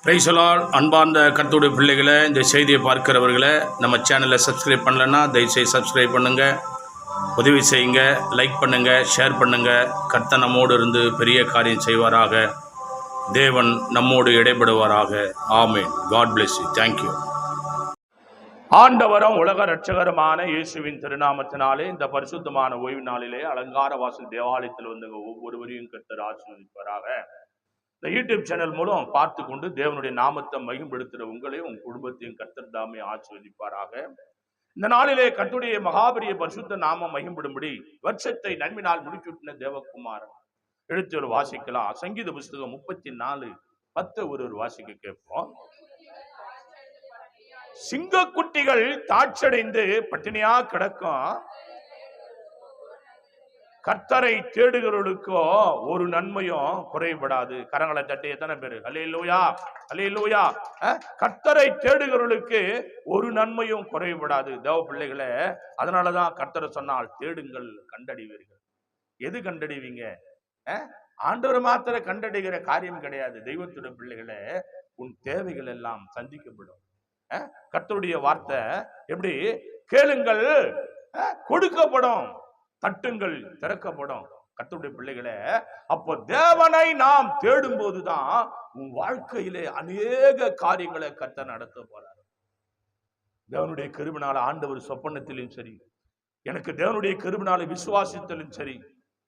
Praise the Lord. அன்பார்ந்த கர்த்தருடைய பிள்ளைகளை, இந்த செய்தியை பார்க்கிறவர்களை, நம்ம சேனலை சப்ஸ்கிரைப் பண்ணலைன்னா தயவுசெய்து சப்ஸ்கிரைப் பண்ணுங்கள், உதவி செய்யுங்க, லைக் பண்ணுங்கள், ஷேர் பண்ணுங்கள். கர்த்தர் நம்மோடு இருந்து பெரிய காரியம் செய்வாராக. தேவன் நம்மோடு இடைபடுவாராக. ஆமென். God bless you. தேங்க்யூ. ஆண்டவரும் உலக இரட்சகருமான இயேசுவின் திருநாமத்தினாலே இந்த பரிசுத்தமான ஓய்வு நாளிலே அலங்கார வாசல் தேவாலயத்தில் வந்து ஒவ்வொருவரையும் கர்த்தர் ஆசீர்வதிப்பாராக. இந்த யூடியூப் சேனல் மூலம் பார்த்து கொண்டு தேவனுடைய நாமத்தை மகிமைப்படுத்துகிற உங்களையும் உங்கள் குடும்பத்தையும் கர்த்தர் தாமே ஆசீர்வதிப்பாராக. இந்த நாளிலே கர்த்தருடைய மகாபெரிய பரிசுத்த நாமம் மகிம்படும்படி வருஷத்தை நன்மையினால் முடிச்சுட்டின தேவகுமாரன் எழுத்து வாசிக்கலாம். சங்கீத புஸ்தகம் 34:10 ஒரு வாசிக்க கேட்போம். சிங்கக்குட்டிகள் தாட்சடைந்து பட்டினியா கிடக்கும், கர்த்தரை தேடுகிறவர்களுக்கோ ஒரு நன்மையும் குறைபடாது. கரங்களை தட்டி எத்தனை பேரு அல்லேலூயா அல்லேலூயா. கர்த்தரை தேடுகிறவர்களுக்கு ஒரு நன்மையும் குறைபடாது. தேவ பிள்ளைகளே, அதனாலதான் கர்த்தரை சொன்னால் தேடுங்கள் கண்டடைவீர்கள். எது கண்டடைவீங்க? ஆண்டவர் மாத்திர கண்டடைகிற காரியம் கிடையாது. தெய்வத்துடைய பிள்ளைகளே, உன் தேவைகள் எல்லாம் சந்திக்கப்படும். கர்த்தருடைய வார்த்தை எப்படி? கேளுங்கள் கொடுக்கப்படும், தட்டுங்கள் திறக்கப்படும். கர்த்தருடைய பிள்ளைகளே, அப்போ தேவனை நாம் தேடும் போதுதான் உன் வாழ்க்கையிலே அநேக காரியங்களை கர்த்தர் நடத்த போறார். தேவனுடைய கிருபையினால ஆண்டவர் சொப்பனத்திலும் சரி, எனக்கு தேவனுடைய கிருபையினால விசுவாசத்திலும் சரி,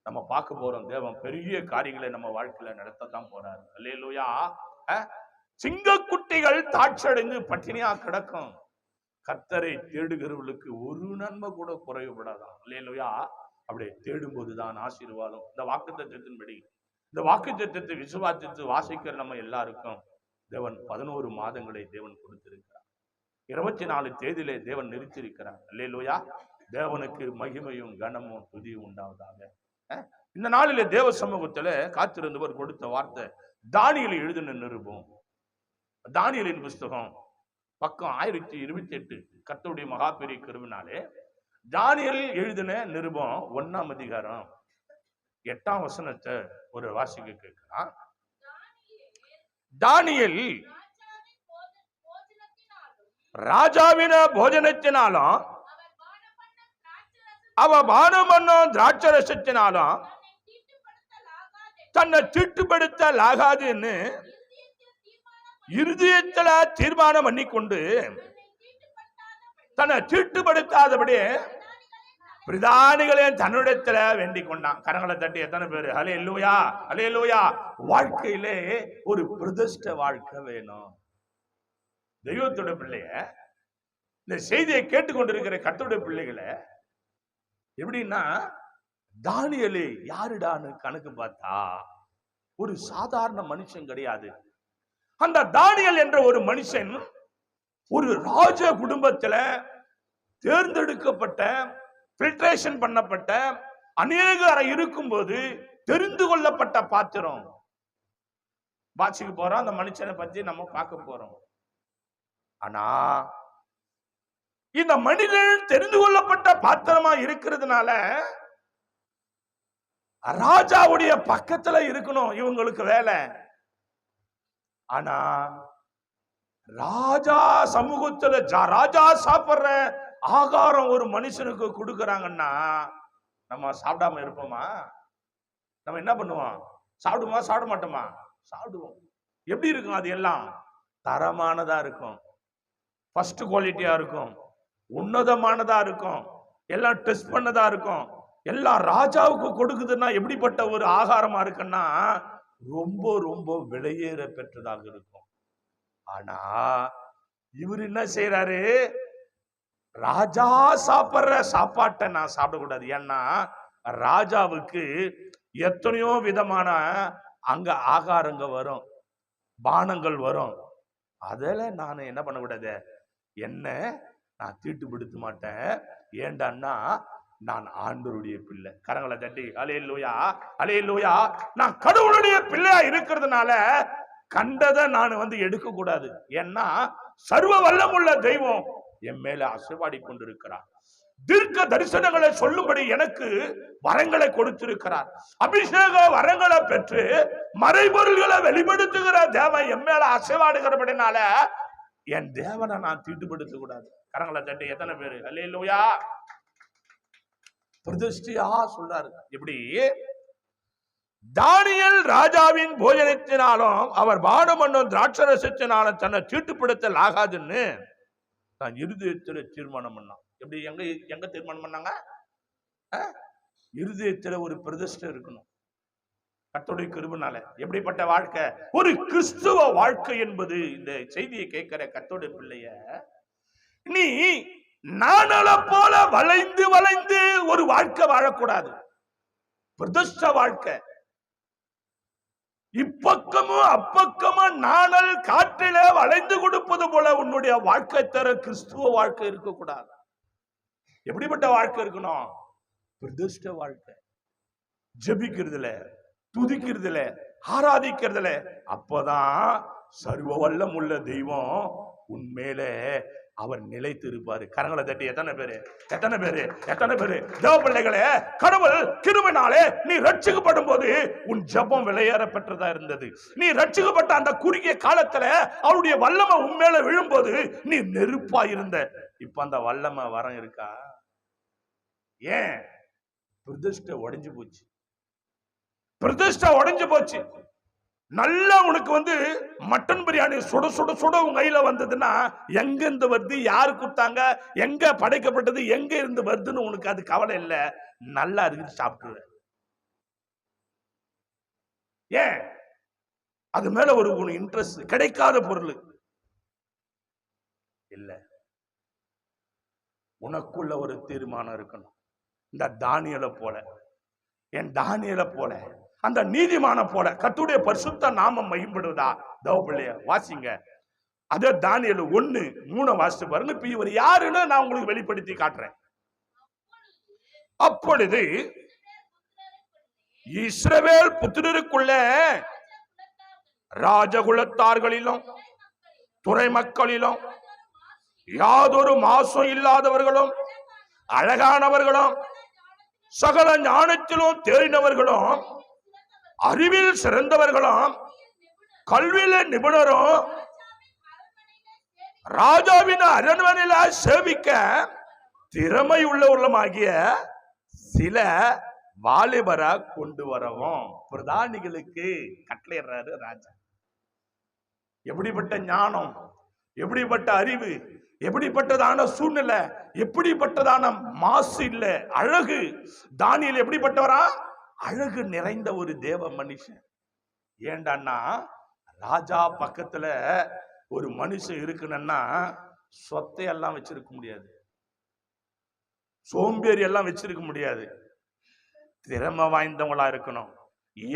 நம்ம பார்க்க போறோம். தேவன் பெரிய காரியங்களை நம்ம வாழ்க்கையில நடத்தத்தான் போறாரு. அல்லேலூயா. சிங்கக்குட்டிகள் தாட்சடைந்து பட்டினியா கிடக்கும், கர்த்தரை தேடுகிறவர்களுக்கு ஒரு நன்மை கூட குறைவுபடாதான். அல்லேலூயா. அப்படியே தேடும் போதுதான் ஆசீர்வாதம். இந்த வாக்குத்தத்தத்தின்படி, இந்த வாக்குத்தத்தத்தை விசுவாசித்து வாசிக்கிற நம்ம எல்லாருக்கும் தேவன் 11 மாதங்களை தேவன் கொடுத்திருக்கிறார். 24 தேதியிலே தேவன் நிறுத்தியிருக்கிறார். அல்லேலூயா. தேவனுக்கு மகிமையும் கனமும் துதியும் உண்டாவதாக. இந்த நாளிலே தேவ சமூகத்துல காத்திருந்தவர் கொடுத்த வார்த்தை தானியேல் எழுதின நிருபம். தானியேலின் புஸ்தகம் பக்கம் 1028. கர்த்தருடைய மகா பெரிய கிருபையினாலே தானியேல் எழுதின நிருபம் 1ஆம் அதிகாரம் 8ஆம் வசனத்தை ஒரு வாசிக்க கேட்கிறான். தானியேல் ராஜாவின போஜனத்தினாலும் அவ பானம் பண்ணும் திராட்சரசத்தினாலும் தன்னை தீட்டுப்படுத்தலாகாதுன்னு இருதயத்துல தீர்மானம் பண்ணி கொண்டு தன்னை தீட்டுப்படுத்தாதபடி பிரதானிகளே தன்னிடத்துல வேண்டிக் கொண்டான். கரங்களை தட்டி எத்தனை பேரு அல்லேலூயா அல்லேலூயா. வாழ்க்கையிலே ஒரு பிரதிஷ்ட வாழ்க்கை வேணும். தெய்வத்தோட பிள்ளைய, இந்த செய்தியை கேட்டுக்கொண்டிருக்கிற கர்த்தருடைய பிள்ளைகளை, எப்படின்னா தானியேல் யாருடான்னு கணக்கு பார்த்தா ஒரு சாதாரண மனுஷன் கிடையாது. அந்த தானியேல் என்ற ஒரு மனுஷன் ஒரு ராஜ குடும்பத்துல தேர்ந்தெடுக்கப்பட்ட, பில்ட்ரேஷன் பண்ணப்பட்ட, அநேகரை இருக்கும்போது தெரிந்து கொள்ளப்பட்ட பாத்திரம். வாசிக்க போறோம், அந்த மனுஷனை பத்தி நம்ம பார்க்க போறோம். ஆனா இந்த மனிதன் தெரிந்து கொள்ளப்பட்ட பாத்திரமா இருக்கிறதுனால ராஜாவுடைய பக்கத்துல இருக்கணும் இவங்களுக்கு வேலை. ஆனா ராஜா சமூகத்துல ராஜா சாப்பிடுற ஆகாரம் ஒரு மனுஷனுக்கு கொடுக்கறாங்கன்னா நம்ம சாப்பிடாம இருப்போமா? நம்ம என்ன பண்ணுவோம்? சாப்பிடுமா? சாப்பிட மாட்டோமா? சாப்பிடுவோம். எப்படி இருக்கும்? அது எல்லாம் தரமானதா இருக்கும், ஃபர்ஸ்ட் குவாலிட்டியா இருக்கும், உன்னதமானதா இருக்கும், எல்லாம் டெஸ்ட் பண்ணதா இருக்கும். எல்லாம் ராஜாவுக்கு கொடுக்குதுன்னா எப்படிப்பட்ட ஒரு ஆகாரமா இருக்குன்னா ரொம்ப ரொம்ப விலையேற பெற்றதாக இருக்கும். ஆனா இவர் என்ன செய்யறாரு? ராஜா சாப்பிடுற சாப்பாட்டை நான் சாப்பிடக்கூடாது. ஏன்னா ராஜாவுக்கு எத்தனையோ விதமான அங்க ஆகாரங்க வரும், பானங்கள் வரும். அதில் நான் என்ன பண்ணக்கூடாது? என்ன நான் தீட்டுப்படுத்த மாட்டேன். ஏண்டான்னா நான் ஆண்டவருடைய பிள்ளை. கரங்களை தட்டி அல்லேலூயா அல்லேலூயா. நான் கடவுளுடைய பிள்ளையா இருக்கிறதுனால கண்டதை நான் எடுக்க கூடாது. ஏன்னா சர்வ வல்லமுள்ள தெய்வம் என் மேல அசைவாடி கொண்டிருக்கிறார். தீர்க்க தரிசனங்களை சொல்லும்படி எனக்கு வரங்களை கொடுத்திருக்கிறார். அபிஷேக வரங்களை பெற்று மறைபொருள்களை வெளிப்படுத்துகிற தேவன் என் மேல அசைவாடுகிறபடினால என் தேவனை நான் தீட்டுப்படுத்த கூடாது. கரங்களை தட்டி எத்தனை பேரு அல்லேலூயா? பிரதிஷ்டையா சொல்றாரு. எப்படி தானியேல் ராஜாவின் போஜனத்தினாலும் அவர் பானம் பண்ணும் திராட்சரசத்தினாலும் தன்னை தீட்டுப்படுத்தல் ஆகாதுன்னு தான் இருதயத்துல தீர்மானம் பண்ணான். எப்படி எங்க தீர்மானம் பண்ணாங்க? இருதயத்துல ஒரு பிரதிஷ்டை இருக்கணும். கர்த்தருடைய கிருபைனால எப்படிப்பட்ட வாழ்க்கை? ஒரு கிறிஸ்துவ வாழ்க்கை என்பது, இந்த செய்தியை கேட்கிற கர்த்தருடைய பிள்ளைய, நீ நாணல போல வளைந்து வளைந்து ஒரு வாழ்க்கை வாழக்கூடாது. பிரதிஷ்ட வாழ்க்கை. இப்பக்கமும் அப்பக்கமும் நாணல் காற்றில வளைந்து கொடுப்பது போல உன்னுடைய வாழ்க்கை தர கிறிஸ்துவ வாழ்க்கை இருக்கக்கூடாது. எப்படிப்பட்ட வாழ்க்கை இருக்கணும்? பிரதிஷ்ட வாழ்க்கை. ஜெபிக்கிறதுல, துதிக்கிறதுல, ஆராதிக்கிறதுல, அப்பதான் சர்வ வல்லம் உள்ள தெய்வம் உண்மையில அவர் நிலைத்து இருப்பாரு. கரங்களை தட்டி எத்தனை பேரு தேவ பிள்ளைகளே, கடவுள் கிருபையினாலே நீ ரட்சிக்கப்படும் போது உன் ஜெபம் விலையேற பெற்றதா இருந்தது. நீ ரட்சிக்கப்பட்ட அந்த குறுகிய காலத்துல அவருடைய வல்லமை உண்மையில விழும்போது நீ நெருப்பா இருந்த. இப்ப அந்த வல்லமை வரம் இருக்கா? ஏன்? பிரதிஷ்டை உடைஞ்சு போச்சு. பிரதிஷ்டை உடைஞ்சு போச்சு. நல்லா உனக்கு மட்டன் பிரியாணி சுட சுட சுட உங்க கையில வந்ததுன்னா எங்க இருந்து வருது, யாரு கொடுத்தாங்க, எங்க படைக்கப்பட்டது, எங்க இருந்து வருதுன்னு உனக்கு அது கவலை இல்லை. நல்லா இருக்கு சாப்பிட்டு. ஏன்? அது மேல ஒரு இன்ட்ரெஸ்ட். கிடைக்காத பொருள் இல்ல. உனக்குள்ள ஒரு தீர்மானம் இருக்கணும். இந்த தானியேலை போல, என் தானியேலை போல, அந்த நீதிமான போல கர்த்தருடைய பரிசுத்த நாமம் மகிமைப்படுவதா? தேவ பிள்ளைய வாசிங்க. அதே தானியேல் 1:3 வாசித்து பாருங்க. இப்ப இவர் யாருன்னு நான் உங்களுக்கு வெளிப்படுத்தி காட்டுறேன். அப்பொழுது இஸ்ரவேல் புத்திரருக்குள்ள ராஜகுலத்தார்களிலும் துறை மக்களிலும் யாதொரு மாசம் இல்லாதவர்களும் அழகானவர்களும் சகல ஞானத்திலும் தேறினவர்களும் அறிவில் சிறந்தவர்களும் கல்வியில நிபுணரும் ராஜாவின் அரண்மனையில சேவிக்க திறமை உள்ளவர்களுமாகிய சில வாலிபரை கொண்டு வரவும் பிரதானிகளுக்கு கட்டளையிடுறாரு ராஜா. எப்படிப்பட்ட ஞானம், எப்படிப்பட்ட அறிவு, எப்படிப்பட்டதான சூழ்நிலை, எப்படிப்பட்டதான மாசு இல்ல, அழகு. தானியேல் எப்படிப்பட்டவரா? அழகு நிறைந்த ஒரு தேவ மனுஷன். ஏண்டான்னா ராஜா பக்கத்துல ஒரு மனுஷன் இருக்கணும்னா சொத்தை எல்லாம் வச்சிருக்க முடியாது, சோம்பேறி எல்லாம் வச்சிருக்க முடியாது. திறமை வாய்ந்தவங்களா இருக்கணும்.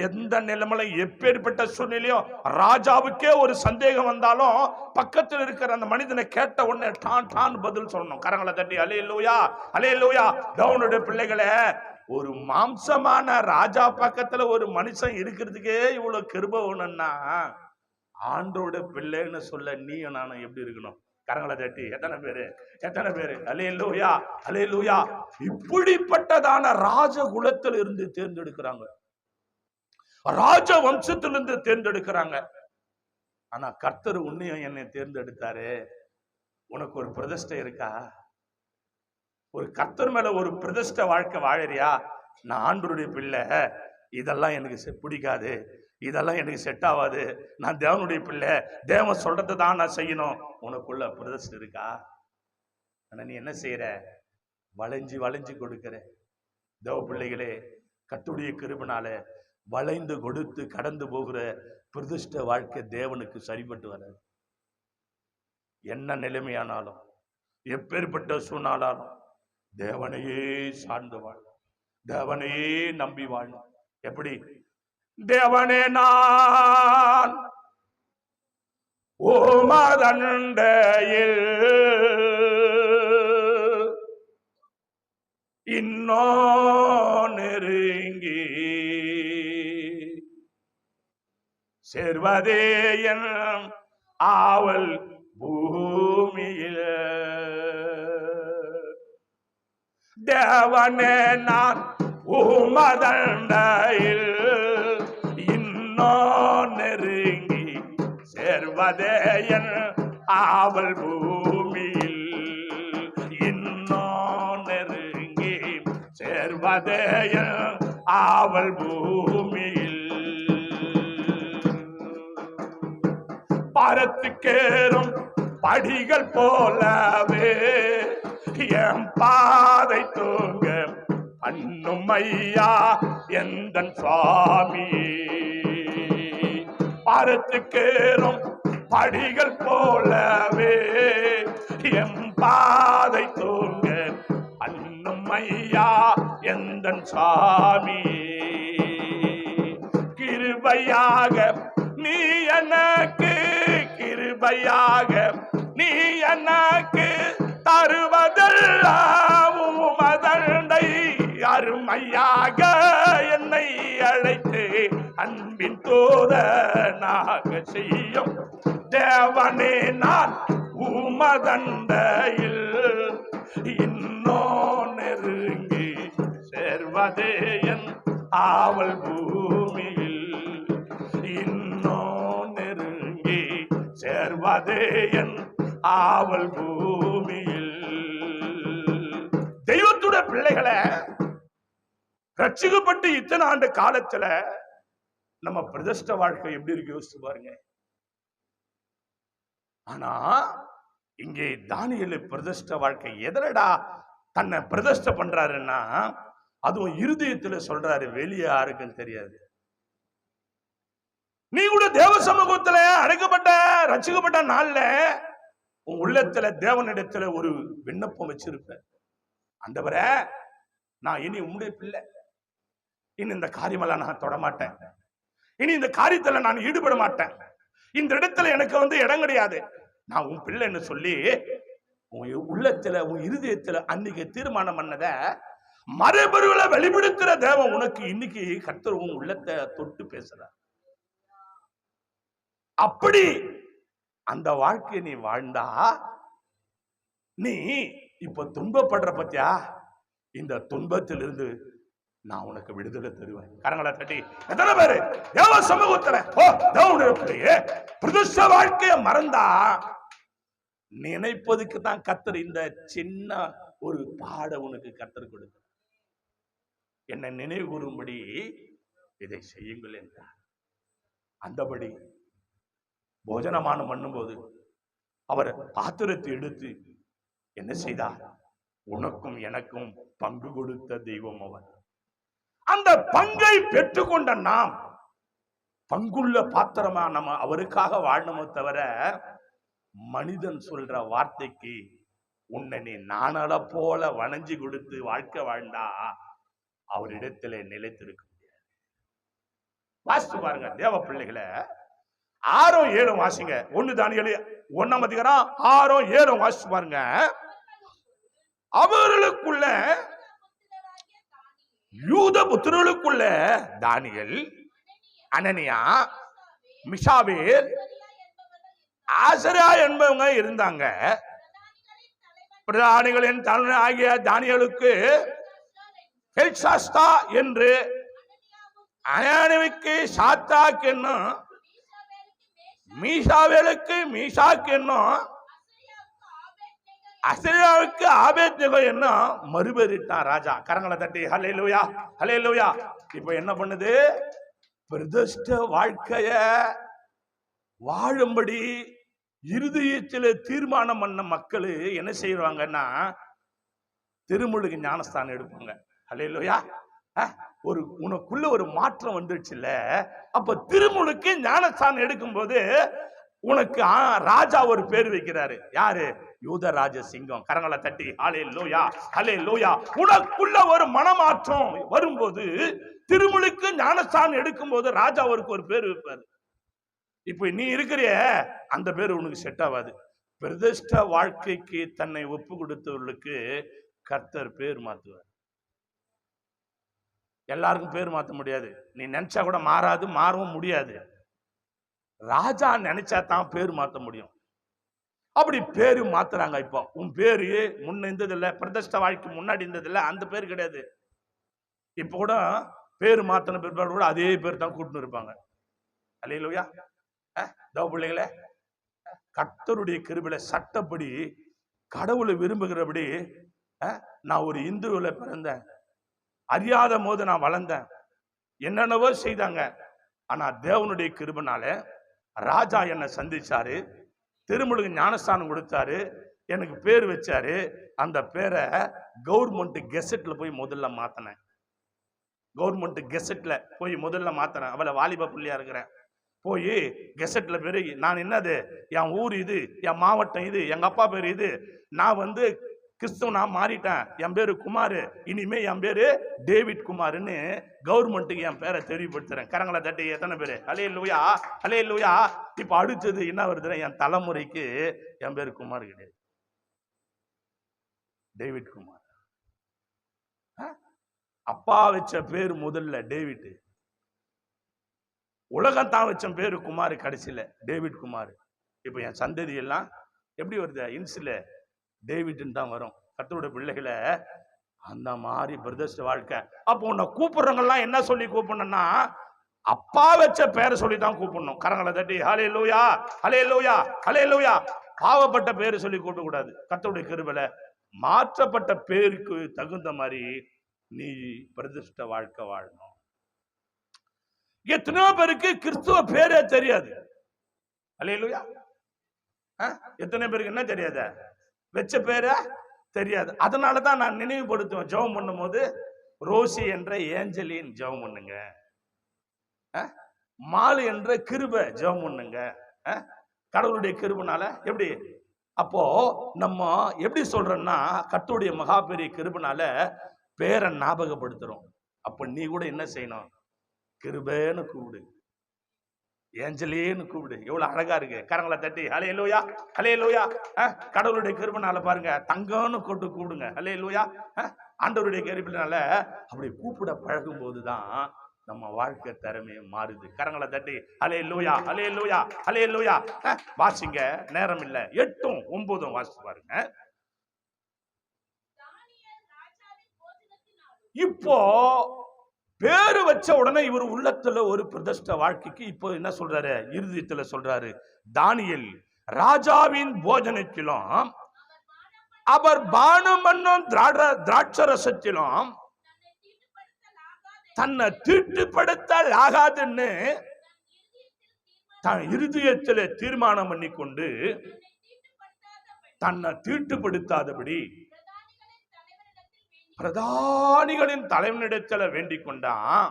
எந்த நிலைமையில எப்பேற்பட்ட சூழ்நிலையும் ராஜாவுக்கே ஒரு சந்தேகம் வந்தாலும் பக்கத்தில் இருக்கிற அந்த மனிதனை கேட்ட உடனே டான் டான் பதில் சொல்லணும். கரங்களை தட்டி அல்லேலூயா அல்லேலூயா. தேவனுடைய பிள்ளைகளே, ஒரு மாம்சமான ராஜா பக்கத்துல ஒரு மனுஷன் இருக்கிறதுக்கே இவ்வளவு கிருபை வேணும்னா ஆண்டோட பிள்ளைன்னு சொல்ல நீயும் நானும் எப்படி இருக்கணும்? கரங்களை தட்டி எத்தனை பேரு அல்லேலூயா அல்லேலூயா. இப்படிப்பட்டதான ராஜகுலத்தில் இருந்து தேர்ந்தெடுக்கிறாங்க, ராஜ வம்சத்திலிருந்து தேர்ந்தெடுக்கிறாங்க. ஆனா கர்த்தர் உன்னையும் என்னை தேர்ந்தெடுத்தாரு. உனக்கு ஒரு பிரதிஷ்டை இருக்கா? ஒரு கர்த்தர் மேல ஒரு பிரதிஷ்டை வாழ்க்கை வாழறியா? நான் ஆண்டவருடைய பிள்ளை, இதெல்லாம் எனக்கு பிடிக்காது, இதெல்லாம் எனக்கு செட் ஆகாது, நான் தேவனுடைய பிள்ளை, தேவன் சொல்றதை தான் நான் செய்யணும். உனக்குள்ள பிரதிஷ்டை இருக்கா? ஆனா நீ என்ன செய்யற? வளைஞ்சு வளைஞ்சு கொடுக்கிற. தேவ பிள்ளைகளே, கர்த்தருடைய கிருபையினால வளைந்து கொடுத்து கடந்து போகிற பிரதிஷ்ட வாழ்க்கை தேவனுக்கு சரிபட்டு வராது. என்ன நிலைமையானாலும், எப்பேற்பட்ட சூழ்நாளாலும் தேவனையே சார்ந்து வாழ, தேவனையே நம்பி வாழ. எப்படி? தேவனே நான் ஓமதண்டையில் இன்னோ நெருங்கி சேர்வதே என் ஆவல் பூமியில் தேவனே நான் உமதண்டையில் இன்னும் நெருங்கி சேர்வதே என் ஆவல் பூமியில். இன்னும் நெருங்கி சேர்வதே என் ஆவல் பூமியில். பாரத்துக்கேறும் படிகள் போலவே என் பாதை தூங்க பண்ணும் ஐயா எந்தன் சுவாமி. பாரத்துக்கேறும் படிகள் போலவே என் பாதை தூங்க பண்ணும் ஐயா எந்தன் சுவாமி. கிருபையாக நீ எனக்கு, கிருபையாக நீ எனக்கு தருவதெல்லாம் உமதண்டை. அருமையாக என்னை அழைத்து அன்பின் தூதனாக செய்யும் தேவனே நான் உமதண்டையில் இன்னும் நெருங்கி சேர்வதே என் ஆவல் பூமியில். இன்னும் நெருங்கி சேர்வதே என் ஆவல் பூமியில். தெய்வத்துடைய பிள்ளைகளை ரட்சிக்கப்பட்டு இத்தனை ஆண்டு காலத்துல நம்ம பிரதிஷ்ட வாழ்க்கை எப்படி இருக்கு யோசிச்சு பாருங்க. ஆனா இங்கே தானியேல் பிரதிஷ்ட வாழ்க்கை எதனடா தன்னை பிரதிஷ்ட பண்றாருன்னா, அதுவும் இருதயத்துல சொல்றாரு, வெளியே யாருக்கும் தெரியாது. நீ கூட தேவ சமூகத்துல அழைக்கப்பட்ட ரட்சிக்கப்பட்ட நாள்ல உன் உள்ளத்துல தேவனிடத்துல ஒரு விண்ணப்பம் வச்சிருப்ப. ஆண்டவரே, நான் இனி உம்முடைய பிள்ளை, இனி இந்த காரியமெல்லாம் நான் தொடமாட்டேன், இனி இந்த காரியத்துல நான் ஈடுபட மாட்டேன், இந்த இடத்துல எனக்கு இடம் கிடையாது, நான் உன் பிள்ளைன்னு சொல்லி உன் உள்ளத்துல உன் இருதயத்துல அன்னைக்கு தீர்மானம் பண்ணத மறுபொருளை வெளிப்படுத்துற தேவன் உனக்கு இன்னைக்கு கர்த்தர் உன் உள்ளத்தை தொட்டு பேசுறார். அப்படி அந்த வாழ்க்கையை நீ வாழ்ந்தா நீ இப்ப துன்பப்படுற பத்தியா, இந்த துன்பத்திலிருந்து நான் உனக்கு விடுதலை தருவேன். கரங்களை தட்டி எத்தனை பேரு தேவ சமூகத்துல பிரதிஷ்ட வாழ்க்கைய மறந்தா நினைப்பதுக்கு தான் கர்த்தர் இந்த சின்ன ஒரு பாட உனக்கு கர்த்தர் கொடுக்க, என்னை நினைவு கூறும்படி இதை செய்யுங்கள் என்றார். அந்தபடி போஜனமானம் பண்ணும்போது அவர் பாத்திரத்தை எடுத்து என்ன செய்தார்? உனக்கும் எனக்கும் பங்கு கொடுத்த தெய்வம் அவர். அந்த பங்கை பெற்றுக்கொண்ட நாம் பங்குள்ள பாத்திரமா நம்ம அவருக்காக வாழணுமோ தவிர மனிதன் சொல்ற வார்த்தைக்கு உன்னை நீ நானட போல வணஞ்சி கொடுத்து வாழ்க்கை வாழ்ந்தா அவரிடத்துல நிலைத்திருக்க முடியாது. வாசித்து பாருங்க தேவ பிள்ளைகளை, 6 7 வாசிங்க. 1 தானியேல் 1ஆம் அதிகாரம் 6 7 வாசித்து பாருங்க. அவர்களுக்குள்ள யூத புத்திரர்களுக்குள்ள தானியேல், அனனியா, மிஷாவேல், ஆசரியா என்பவங்க இருந்தாங்க. பிரதானிகளின் தலைவன் ஆகிய தானியேலுக்கு பெல்ஷாஸ்தா என்று, அனனியாவுக்கு சாத்தாக் என்னும், மீஷாவேலுக்கு மீஷாக் என்னும், அசரியாவுக்கு ஆபேத்நேகோ என்னும் மறுபெயரிட்டான் ராஜா. கரங்களை தட்டி ஹல்லேலூயா ஹல்லேலூயா. இப்ப என்ன பண்ணுது? பிரதிஷ்ட வாழ்க்கைய வாழும்படி இருதயத்தில் தீர்மானம் பண்ண மக்கள் என்ன செய்வாங்கன்னா திருமுழுக்கு ஞானஸ்தானம் எடுப்பாங்க. ஹல்லேலூயா. ஒரு உனக்குள்ள ஒரு மாற்றம் வந்துடுச்சுல்ல, அப்ப திருமுழுக்கு ஞானஸ்தானம் எடுக்கும் போது உனக்கு ராஜா ஒரு பேர் வைக்கிறாரு. யாரு? யூதராஜ சிங்கம். கரங்களை தட்டி ஹல்லேலூயா ஹல்லேலூயா. உனக்குள்ள ஒரு மனமாற்றம் வரும்போது திருமுழுக்கு ஞானஸ்தானம் எடுக்கும் போது ராஜா அவருக்கு ஒரு பேர் வைப்பாரு. இப்ப நீ இருக்கிறிய அந்த பேர் உனக்கு செட் ஆகாது. பிரதிஷ்ட வாழ்க்கைக்கு தன்னை ஒப்பு கொடுத்தவர்களுக்கு கர்த்தர் பேர் மாத்துவார். எல்லாருக்கும் பேர் மாற்ற முடியாது. நீ நினைச்சா கூட மாறாது, மாறவும் முடியாது. ராஜா நினைச்சா தான் பேர் மாற்ற முடியும். அப்படி பேரு மாத்துறாங்க. இப்போ உன் பேரு முன்ன இருந்தது இல்ல, பிரதிஷ்ட வாழ்க்கை முன்னாடி இருந்தது இல்ல, அந்த பேர் கிடையாது. இப்ப கூட பேரு மாத்தின பிற்பாடு கூட அதே பேர் தான் கூட்டின்னு இருப்பாங்க. அல்லேலூயா. தேவ பிள்ளைகளே, கர்த்தருடைய கிருபையில சட்டப்படி கடவுளை விரும்புகிறபடி நான் ஒரு இந்துவில பிறந்தேன். அறியாத போது நான் வளர்ந்தேன். என்னென்னவோ செய்தாங்க. ஆனா தேவனுடைய கிருபைனால ராஜா என்னை சந்திச்சாரு, திருமுழுக்கு ஞானஸ்தானம் கொடுத்தாரு, எனக்கு பேர் வச்சாரு. அந்த பேரை கவர்மெண்ட் கெசட்ல போய் முதல்ல மாத்தினேன். கவர்மெண்ட் கெசட்ல போய் முதல்ல மாத்தினேன். அவளை வாலிப புள்ளியா இருக்கிறேன். போய் கெசட்ல பேரு நான் என்னது, என் ஊர் இது, என் மாவட்டம் இது, எங்க அப்பா பேர் இது, நான் கிறிஸ்துவ நான் மாறிட்டேன், என் பேரு குமார், இனிமே என் பேரு டேவிட் குமார்னு கவர்மெண்ட்டுக்கு என் பேரை தெரியப்படுத்துறேன். கரங்களை தட்டி எத்தனை பேரு அல்லேலூயா, அல்லேலூயா. இப்ப அடுத்தது என்ன வருது, என் தலைமுறைக்கு என் பேரு குமார் கிடையாது, டேவிட் குமார். அப்பா வச்ச பேரு முதல்ல டேவிட், உலகம் தான் வச்ச பேரு குமார், கடைசியில டேவிட் குமார். இப்ப என் சந்ததி எல்லாம் எப்படி வருது, இன்சில டேவிட்னு தான் வரும். கர்த்தருடைய பிள்ளைகளை அந்த மாதிரி பிரதர்ஸ் வாழ்க்கை. அப்போ உன்னை கூப்பிடுறவங்கெல்லாம் என்ன சொல்லி கூப்பிடணும்னா, அப்பா வச்ச பேரை சொல்லி தான் கூப்பிடணும். கரங்களை தட்டி ஹல்லேலூயா, ஹல்லேலூயா, ஹல்லேலூயா. பாவப்பட்ட பேரை சொல்லி கூப்பிட கூடாது. கர்த்தருடைய கிருபையில மாற்றப்பட்ட பேருக்கு தகுந்த மாதிரி நீ பிரதிஷ்ட வாழ்க்கை வாழணும். எத்தனையோ பேருக்கு கிறிஸ்துவ பேரே தெரியாது. அல்லேலூயா. எத்தனை பேருக்கு என்ன தெரியாது, வச்ச பேர தெரியாது. அதனாலதான் நான் நினைவுபடுத்துவேன், ஜெபம் பண்ணும் போது ரோசி என்ற ஏஞ்சலின் ஜெபம் பண்ணுங்க, மாலு என்ற கிருபை ஜெபம் பண்ணுங்க. கடவுளுடைய கிருபைனால எப்படி, அப்போ நம்ம எப்படி சொல்றோம்னா, கர்த்தருடைய மகா பெரிய கிருபைனால பேரை ஞாபகப்படுத்துறோம். அப்ப நீ கூட என்ன செய்யணும், கிருபைன்னு கூப்பிடு, ஏஞ்சலேன்னு கூப்பிடு. எவ்வளவு அழகா இருக்கு. கரங்களை தட்டி ஹல்லேலூயா, ஹல்லேலூயா. கடவுளுடைய கிருபைனால பாருங்க, தங்கம்னு கொண்டு கூப்பிடுங்க. ஹல்லேலூயா. ஆண்டவருடைய கிருபைனால அப்படி கூப்பிட பழகும் போதுதான் நம்ம வாழ்க்கை திறமையை மாறுது. கரங்களை தட்டி ஹல்லேலூயா, ஹல்லேலூயா, ஹல்லேலூயா. வாசிங்க, நேரம் இல்ல, 8ம் 9ம் வாசிச்சு பாருங்க. இப்போ பேரு வச்ச உடனே இவர் உள்ளத்துல ஒரு பிரதிஷ்ட வாழ்க்கைக்கு இப்போ என்ன சொல்றாரு, இறுதியத்துல சொல்றாரு, தானியேல் ராஜாவின் போஜனத்திலும் அவர் பானம் பண்ணும் திராட்சரசத்திலும் தன்னை தீட்டுப்படுத்தல் ஆகாதுன்னு தன் இருதயத்திலே தீர்மானம் பண்ணி கொண்டு தன்னை தீட்டுப்படுத்தாதபடி பிரதானிகளின் தலைவனிடத்துல வேண்டிக் கொண்டான்.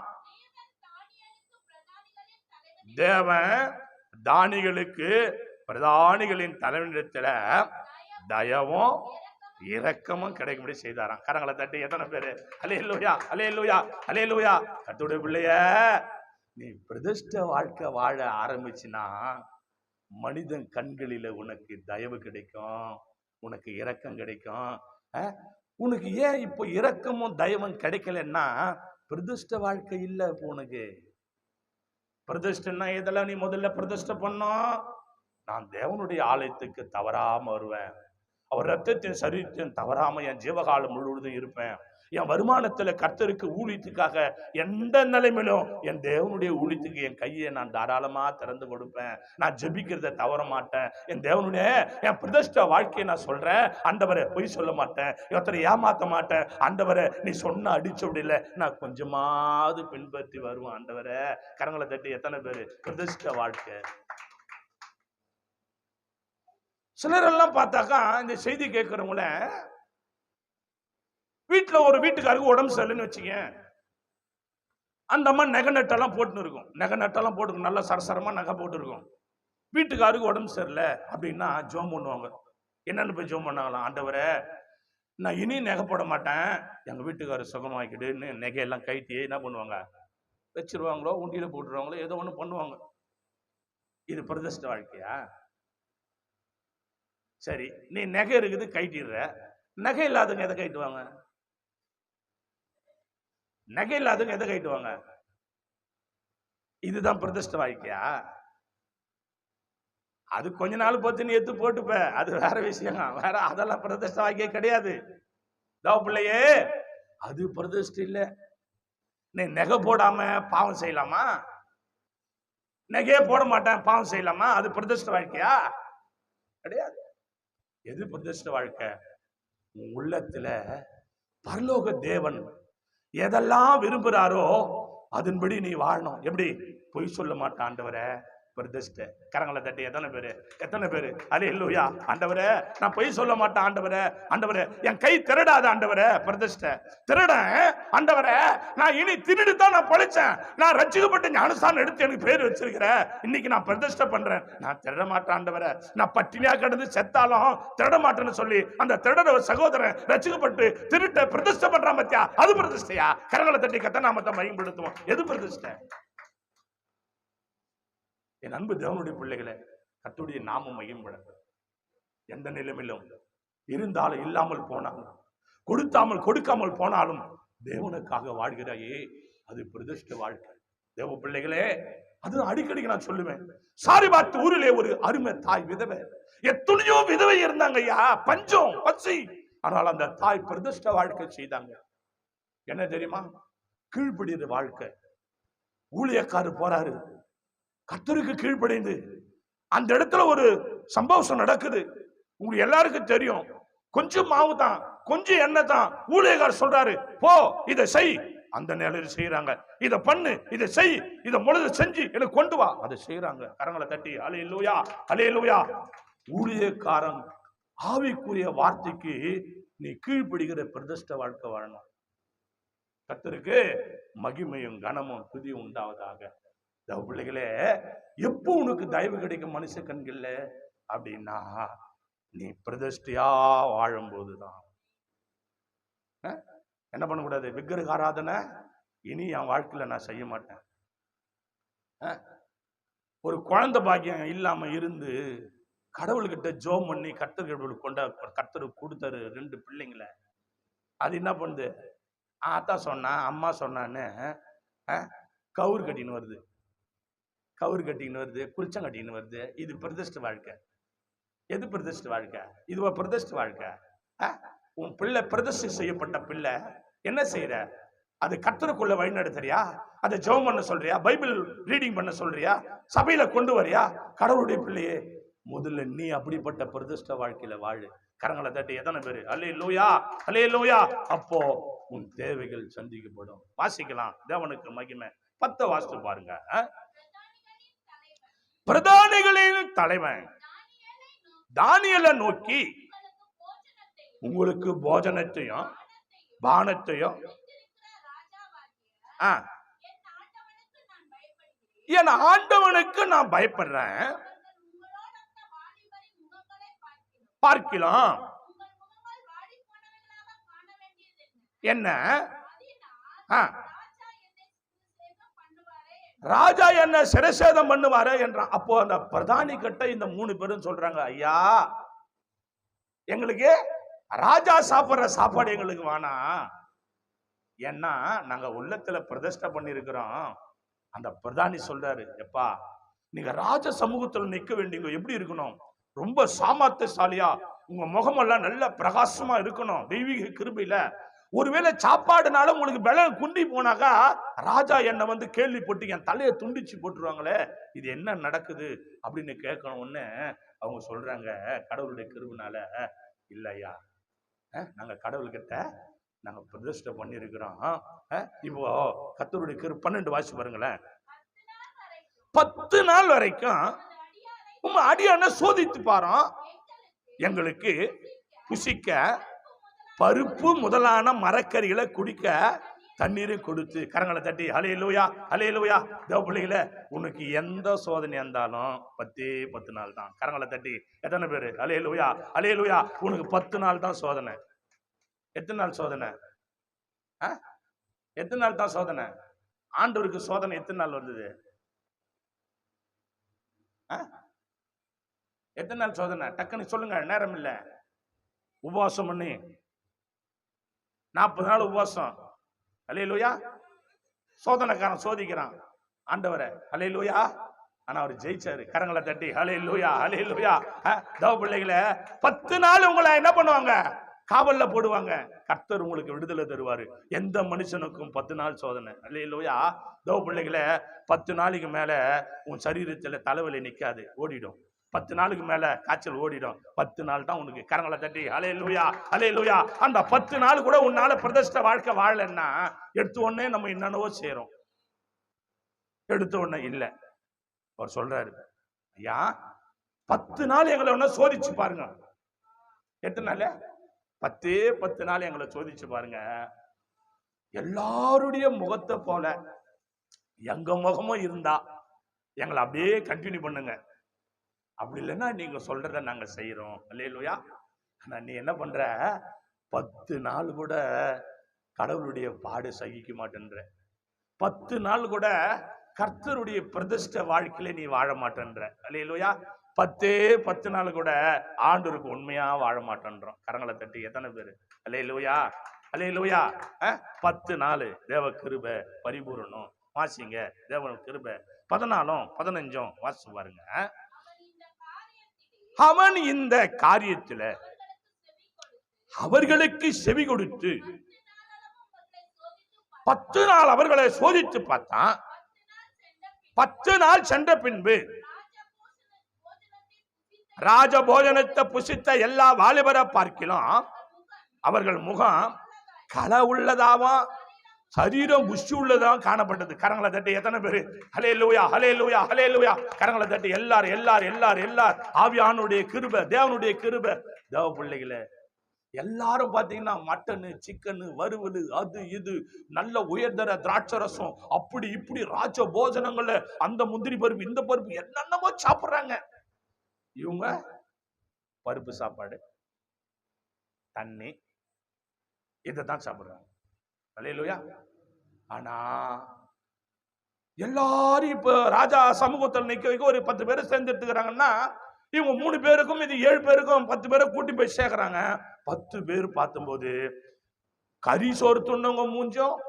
தேவன் தானிகளுக்கு பிரதானிகளின் தலைவனிடத்துல தயவும் இரக்கமும் கிடைக்கும்படி செய்தாராம். கரங்களை தட்டி எத்தனை பேரு அல்லேலூயா, அல்லேலூயா, அல்லேலூயா. கர்த்தருடைய பிள்ளைய, நீ பிரதிஷ்ட வாழ்க்கை வாழ ஆரம்பிச்சுனா மனிதன் கண்களில உனக்கு தயவு கிடைக்கும், உனக்கு இரக்கம் கிடைக்கும். உனக்கு ஏன் இப்போ இரக்கமும் தயவும் கிடைக்கலன்னா, பிரதிஷ்ட வாழ்க்கை இல்ல. இப்போ உனக்கு பிரதிஷ்டன்னா இதெல்லாம் நீ முதல்ல பிரதிஷ்ட பண்ணோம். நான் தேவனுடைய ஆலயத்துக்கு தவறாம வருவேன், அவர் ரத்தத்தின் சரீரத்தின் தவறாம என் ஜீவகாலம் முழுவதும் இருப்பேன், என் வருமானத்துல கர்த்தருக்கு ஊழியத்துக்காக எந்த நிலைமையிலும் என் தேவனுடைய ஊழியத்துக்கு என் கையை நான் தாராளமா திறந்து கொடுப்பேன், நான் ஜெபிக்கிறத தவற மாட்டேன், என் தேவனுடைய என் பிரதிஷ்ட வாழ்க்கையை நான் சொல்றேன், ஆண்டவரை பொய் சொல்ல மாட்டேன், ஒருத்தரை ஏமாத்த மாட்டேன், ஆண்டவரை நீ சொன்ன அடிச்ச விடல நான் கொஞ்சமாவது பின்பற்றி வருவேன். ஆண்டவரை கரங்களை தட்டி எத்தனை பேரு பிரதிஷ்ட வாழ்க்கை. சிலரெல்லாம் பார்த்தாக்கா இந்த செய்தி கேட்கிறவங்கள வீட்டுல ஒரு வீட்டுக்காருக்கு உடம்பு சரியில்லைன்னு வச்சுக்க, அந்த அம்மா நகை நட்டெல்லாம் போட்டுன்னு இருக்கும், நகை நட்டெல்லாம் போட்டுக்கும், நல்லா சரசரமா நகை போட்டு இருக்கும். வீட்டுக்காருக்கு உடம்பு சரியில்லை அப்படின்னா ஜெபம் பண்ணுவாங்க. என்னன்னு போய் ஜெபம் பண்ணாங்களாம், ஆண்டவரே நான் இனி நகை போட மாட்டேன், எங்க வீட்டுக்காரர் சுகமாக்கிடுன்னு நகையெல்லாம் கைட்டி என்ன பண்ணுவாங்க, வச்சிருவாங்களோ உண்டியில போட்டுருவாங்களோ ஏதோ ஒண்ணு பண்ணுவாங்க. இது பிரதிஷ்ட வாழ்க்கையா? சரி, நீ நகை இருக்குது கைட்டிடுற, நகை இல்லாதவங்க எதை கைட்டுவாங்க? நகை இல்லாதவங்க எதை கைட்டுவாங்க? இதுதான் பிரதிஷ்ட வாழ்க்கையா? அது கொஞ்ச நாள் பொறுத்து நீ எடுத்து போட்டுப்ப, அது வேற விஷயம். வேற அதெல்லாம் பிரதிஷ்ட வாக்கியே கிடையாது. பிள்ளையே, அது பிரதிஷ்ட இல்ல. நீ நகை போடாம பாவம் செய்யலாமா? நகையே போட மாட்டேன் பாவம் செய்யலாமா? அது பிரதிஷ்ட வாழ்க்கையா? கிடையாது. எது பிரதிஷ்ட வாழ்க்கை? உன் உள்ளத்துல பரலோக தேவன் எதெல்லாம் விரும்புறாரோ அதன்படி நீ வாழணும். எப்படி? பொய் சொல்ல மாட்டான் ஆண்டவரே, பிரதிஷ்டை. கரங்களை தட்டி எத்தனை பேரு அல்லேலூயா. ஆண்டவரே, நான் பொய் சொல்ல மாட்டேன் ஆண்டவரே, ஆண்டவரே என் கை திருடாத ஆண்டவரே, பிரதிஷ்டை. திருட ஆண்டவரே, நான் இனி திருடித்தான் நான் பழிச்சேன், நான் ரட்சிக்கப்பட்ட ஞானஸ்தானம் எடுத்து எனக்கு பேர் வச்சிருக்கிறேன், இன்னைக்கு நான் பிரதிஷ்டை பண்றேன், நான் திருட மாட்டேன் ஆண்டவரே, நான் பட்டினியா கிடந்து செத்தாலும் திருட மாட்டேன்னு சொல்லி அந்த திருட சகோதரன் ரட்சிக்கப்பட்டு திருட்ட பிரதிஷ்டை பண்றான் பத்தியா? அது பிரதிஷ்டையா? கரங்களை தட்டி கத்த நாமத்தை பயன்படுத்துவோம். எது பிரதிஷ்டை? என் அன்பு தேவனுடைய பிள்ளைகளை, கர்த்தருடைய நாமம் மகிமைப்பட எந்த நிலைமையிலும் இருந்தாலும் இல்லாமல் போனாலும் கொடுக்காமல் போனாலும் தேவனுக்காக வாழ்கிறாயே, அது பிரதிஷ்ட வாழ்க்கை. தேவ பிள்ளைகளே, அது அடிக்கடி நான் சொல்லுவேன். சாரிபாத் ஊரிலே ஒரு அருமை தாய் விதவை, எத்தனையோ விதவை இருந்தாங்க ஐயா, பஞ்சம் பசி. ஆனால் அந்த தாய் பிரதிஷ்ட வாழ்க்கை செய்தாங்க. என்ன தெரியுமா? கீழ்ப்படிகிற வாழ்க்கை. ஊழியக்காரர் போறாரு, கர்த்தருக்கு கீழ்ப்படைந்து அந்த இடத்துல ஒரு சம்பவம் நடக்குது. உங்களுக்கு எல்லாருக்கும் தெரியும். கொஞ்சம் மாவு தான், கொஞ்சம் எண்ணெய் தான். ஊழியக்காரர் சொல்றாரு, போ இதை செய். அந்த நிலையில் செய்யறாங்க. இதை பண்ணு, இதை செய், இதை முழுது செஞ்சு எனக்கு கொண்டு வா. அதை செய்யறாங்க. கரங்களை தட்டி அல்லேலூயா, அல்லேலூயா. ஊழியக்காரன் ஆவிக்குரிய வார்த்தைக்கு நீ கீழ்ப்படுகிற பிரதிஷ்ட வாழ்க்கை வாழணும். கர்த்தருக்கு மகிமையும் கனமும் துதியும் உண்டாவதாக. பிள்ளைகளே, எப்போ உனக்கு தயவு கிடைக்கும் மனுஷ கண்கள்ல அப்படின்னா, நீ பிரதிஷ்டையா வாழும் போதுதான். என்ன பண்ணக்கூடாது? விக்கிரக ஆராதனை இனி என் வாழ்க்கையில நான் செய்ய மாட்டேன். ஒரு குழந்தை பாக்கியம் இல்லாம இருந்து கடவுள்கிட்ட ஜோம் பண்ணி கர்த்தர்களுக்கு கர்த்தருக்கு கொடுத்தாரு 2 பிள்ளைங்களை. அது என்ன பண்ணுது? ஆத்தா சொன்னா, அம்மா சொன்னான்னு கவுர் கட்டின்னு வருது, குளிச்சம் கட்டின்னு வருது. இது பிரதிஷ்ட வாழ்க்கை. எது பிரதிஷ்ட வாழ்க்கை? இதுவா பிரதிஷ்ட வாழ்க்கை? உன் பிள்ளை பிரதிஷ்டை செய்யப்பட்ட பிள்ளை என்ன செய்யற? அது கர்த்தருக்குள்ள வழி நடத்துறியா? அதை ஜெபம் பண்ண சொல்றியா? பைபிள் ரீடிங் பண்ண சொல்றியா? சபையில கொண்டு வரியா? கடவுளுடைய பிள்ளையே, முதல்ல நீ அப்படிப்பட்ட பிரதிஷ்ட வாழ்க்கையில வாழு. கரங்களை தட்டி எத்தனை பேரு அல்லேலூயா, அல்லேலூயா. அப்போ உன் தேவைகள் சந்திக்கப்படும். வாசிக்கலாம். தேவனுக்கு மகிமை. 10 வாசித்து பாருங்க. பிரதானிகளின் தலைவன் தானியேலை நோக்கி, உங்களுக்கு போஜனத்தையும் பானத்தையும் என் ஆண்டவனுக்கு நான் பயப்படுறேன், பார்க்கலாம். என்ன? ராஜா என்ன சிரசேதம் பண்ணுவாரு என்றான். அப்போ அந்த பிரதானி கிட்ட இந்த 3 பேரும் சொல்றாங்க, ஐயா, எங்களுக்கு ராஜா சாப்பிடுற சாப்பாடு எங்களுக்கு வேணாம். ஏன்னா நாங்க உள்ளத்துல பிரதிஷ்டை பண்ணிருக்கிறோம். அந்த பிரதானி சொல்றாரு, எப்பா, நீங்க ராஜ சமூகத்துல நிக்க வேண்டியவங்க எப்படி இருக்கணும்? ரொம்ப சாமர்த்தியசாலியா, உங்க முகமெல்லாம் நல்ல பிரகாசமா இருக்கணும். தெய்வீக கிருபையில ஒருவேளை சாப்பாடுனால உங்களுக்கு பலம் குண்டி போனாக்கா ராஜா என்னை வந்து கேள்விப்பட்டு என் தலையை துண்டிச்சு போட்டுருவாங்களே, இது என்ன நடக்குது அப்படின்னு கேட்கணும்னு அவங்க சொல்றாங்க. கடவுளுடைய கிருபைனால இல்லையா, நாங்க கடவுள்கிட்ட நாங்க பிரதிஷ்டை பண்ணிருக்கிறோம். இப்போ கர்த்தருடைய கிருபை 12 வாசி பாருங்களேன். 10 நாள் வரைக்கும் உங்க அடியான சோதித்து பாரோம், எங்களுக்கு புசிக்க பருப்பு முதலான மரக்கறிகளை குடிக்க தண்ணீரை கொடுத்து. கரங்களை தட்டி அல்லேலூயா, அல்லேலூயா. தேவ பிள்ளைகளே, உனக்கு எந்த சோதனை இருந்தாலும் 10 நாள் தான். கரங்களை தட்டி எத்தனை பேரு அல்லேலூயா, அல்லேலூயா. உனக்கு 10 நாள் தான் சோதனை. எத்தனை நாள் சோதனை? எத்தனை நாள் தான் சோதனை? ஆண்டவருக்கு சோதனை எத்தனை நாள் வந்தது? எத்தனை நாள் சோதனை? டக்குன்னு சொல்லுங்க, நேரம் இல்ல. உபவாசம் பண்ணி 40 நாள் உபவாசம். அல்லேலூயா. சோதனைக்காரன் சோதிக்கிறான் ஆண்டவரை. அல்லேலூயா. ஆனா அவர் ஜெயிச்சாரு. கரங்களை தட்டி ஹல்லேலூயா, ஹல்லேலூயா. தேவ பிள்ளைகளே, 10 நாள் உங்களை என்ன பண்ணுவாங்க? காவல்ல போடுவாங்க. கர்த்தர் உங்களுக்கு விடுதலை தருவாரு. எந்த மனுஷனுக்கும் 10 நாள் சோதனை. ஹல்லேலூயா. தேவ பிள்ளைகளே, 10 நாளைக்கு மேல உன் சரீரத்துல தலைவலி நிக்காது, ஓடிடும். 10 நாளுக்கு மேல காய்ச்சல் ஓடிடும். 10 நாள் தான் உனக்கு. கரங்களை தட்டி ஹல்லேலூயா, ஹல்லேலூயா. அந்த 10 நாள் கூட உன்னால பிரதிஷ்ட வாழ்க்கை வாழலன்னா எடுத்த உடனே நம்ம என்னென்னவோ செய்யறோம். எடுத்த உடனே இல்ல. அவர் சொல்றாரு, ஐயா 10 நாள் எங்களை ஒன்ன சோதிச்சு பாருங்க. எத்தனை நாள்? 10 நாள் எங்களை சோதிச்சு பாருங்க. எல்லாருடைய முகத்தை போல எங்க முகமும் இருந்தா எங்களை அப்படியே கண்டினியூ பண்ணுங்க. அப்படி இல்லைன்னா நீங்க சொல்றத நாங்க செய்யறோம். அல்லேலூயா. ஆனா நீ என்ன பண்ற? 10 நாள் கூட கடவுளுடைய பாடு சகிக்க மாட்டேன்ற. 10 நாள் கூட கர்த்தருடைய பிரதிஷ்ட வாழ்க்கையில நீ வாழ மாட்டேன்ற. அல்லேலூயா. 10 நாள் கூட ஆண்டவருக்கு உண்மையா வாழ மாட்டேன்றோம். கரங்களை தட்டி எத்தனை பேரு? அல்லேலூயா, அல்லேலூயா. 10 நாள் தேவ கிருபை பரிபூரணம். வாசிங்க தேவ கிருபை. 14, 15 வாசி பாருங்க. அவன் இந்த காரியத்துல அவர்களுக்கு செவி கொடுத்து 10 நாள் அவர்களை சோதித்து பார்த்தான். 10 நாள் சென்ற பின்பு ராஜ போஜனத்தை புசித்த எல்லா வாலிபரை பார்க்கலாம் அவர்கள் முகம் களை உள்ளதாவா, சரீரம் புஷ்டி உள்ளதாவும் காணப்பட்டது. கரங்களை தட்டி எத்தனை பேரு? ஹல்லேலூயா, ஹல்லேலூயா, ஹல்லேலூயா. கரங்களை தட்டி எல்லாரும் எல்லாரும் எல்லாரும் எல்லாரும் ஆவியானுடைய கிருபை, தேவனுடைய கிருபை. தேவ பிள்ளைகளே, எல்லாரும் பாத்தீங்கன்னா மட்டனு, சிக்கனு, வறுவல், அது இது, நல்ல உயர்தர திராட்சை ரசம், அப்படி இப்படி ராஜ போஜனங்கள்ல அந்த முந்திரி பருப்பு, இந்த பருப்பு, என்னென்னமோ சாப்பிடுறாங்க. இவங்க பருப்பு சாப்பாடு, தண்ணி, இதைத்தான் சாப்பிடுறாங்க. அல்லேலூயா. ஆனா எல்லாரும் இப்ப ராஜா சமூகத்தில் நிக்க வைக்க ஒரு 10 பேரை சேர்ந்துட்டுக்கிறாங்கன்னா இவங்க 3 பேருக்கும் இது 7 பேருக்கும் 10 பேரை கூட்டி போய் சேர்க்கிறாங்க. 10 பேர் பார்த்தும்போது கறி சோறு துண்ணவங்க மூஞ்சும்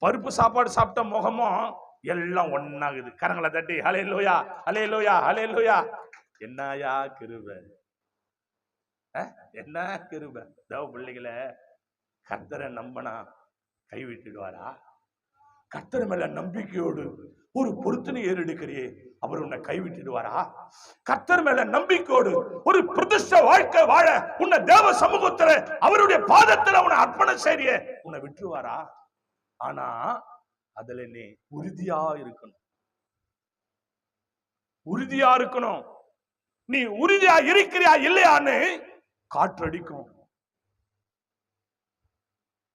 பருப்பு சாப்பாடு சாப்பிட்ட முகமும் எல்லாம் ஒன்னாகுது. கரங்களை தட்டி ஹல்லேலூயா, ஹல்லேலூயா, ஹல்லேலூயா. என்னயா கிருபை, என்ன கிருபை. தேவ பிள்ளைகளை, கர்த்தரை நம்பினா கைவிட்டுடுவாரா? கர்த்தர் மேல நம்பிக்கையோடு ஒரு பொருத்தனை ஏறெடுக்கிறியே, அவர் உன்னை கைவிட்டுடுவாரா? கர்த்தர் மேல நம்பிக்கையோடு ஒரு பிரதிஷ்ட வாழ்க்கை வாழ உன்னை தேவ சமூகத்துல அவருடைய பாதத்துல உன்னை அர்ப்பணம் செய்ய உன்னை விட்டுருவாரா? ஆனா அதுல நீ உறுதியா இருக்கணும், உறுதியா இருக்கணும். நீ உறுதியா இருக்கிறியா இல்லையான்னு காற்றடிக்கும்,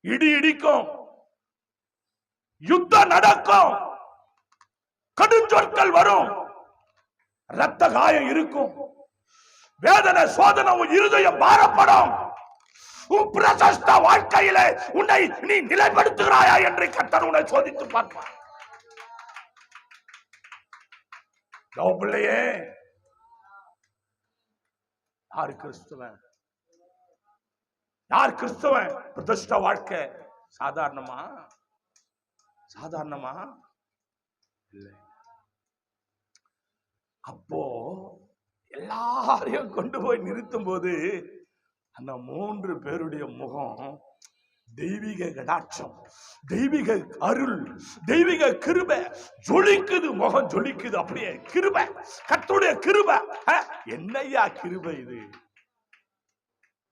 இடி இடிக்கும், யுத்தம் நடக்கும், கடுஞ்சொற்கள் வரும், ரத்த காயம் இருக்கும், வேதனை சோதனை, இருதயம் பாரப்படும். உன் பிரசஸ்த வாழ்க்கையில உன்னை நீ நிலைப்படுத்துகிறாயா என்று கர்த்தர் உன்னை சோதித்து பார்ப்பார். பிள்ளையே, யார் கிறிஸ்துவன்? யார் கிறிஸ்துவன்? பிரதிஷ்ட வாழ்க்கை சாதாரணமா? சாதாரணமா இல்லை. அப்போ எல்லாரையும் கொண்டு போய் நிறுத்தும் போது அந்த 3 பேருடைய முகம் தெய்வீக கடாட்சம், தெய்வீக அருள், தெய்வீக கிருபை ஜொலிக்குது. முகம் ஜொலிக்குது. அப்படியே கிருபை, கர்த்தருடைய கிருபை. என்னையா கிருபை இது?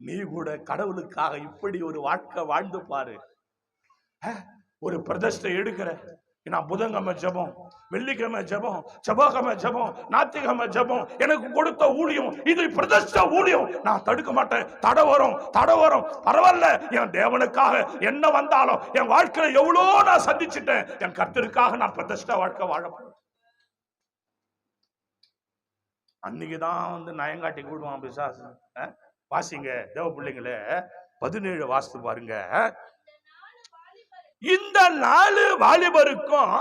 நீ கூட கடவுளுக்காக இப்படி ஒரு வாழ்க்கை வாழ்ந்து பாரு. ஒரு பிரதிஷ்டை எடுக்கிற, நான் புதன்கிழமை ஜெபம், வெள்ளிக்கிழமை ஜெபம், செவ்வாய்க்கிழமை ஜெபம், ஞாயிற்றுக்கிழமை ஜெபம், எனக்கு கொடுத்த ஊழியம் இது பிரதிஷ்ட ஊழியம். நான் தடுக்க மாட்டேன். தடை வரும், தடை வரும், பரவாயில்ல. என் தேவனுக்காக என்ன வந்தாலும் என் வாழ்க்கையில எவ்வளோ நான் சந்திச்சுட்டேன். என் கர்த்தருக்காக நான் பிரதிஷ்ட வாழ்க்கை வாழ போறேன். அன்னைக்குதான் நயங்காட்டி கூடுவான் பிசாசு. வாசிங்க தேவ பிள்ளைங்களே, 17 வாசித்து பாருங்க. இந்த 4 வாலிபருக்கும்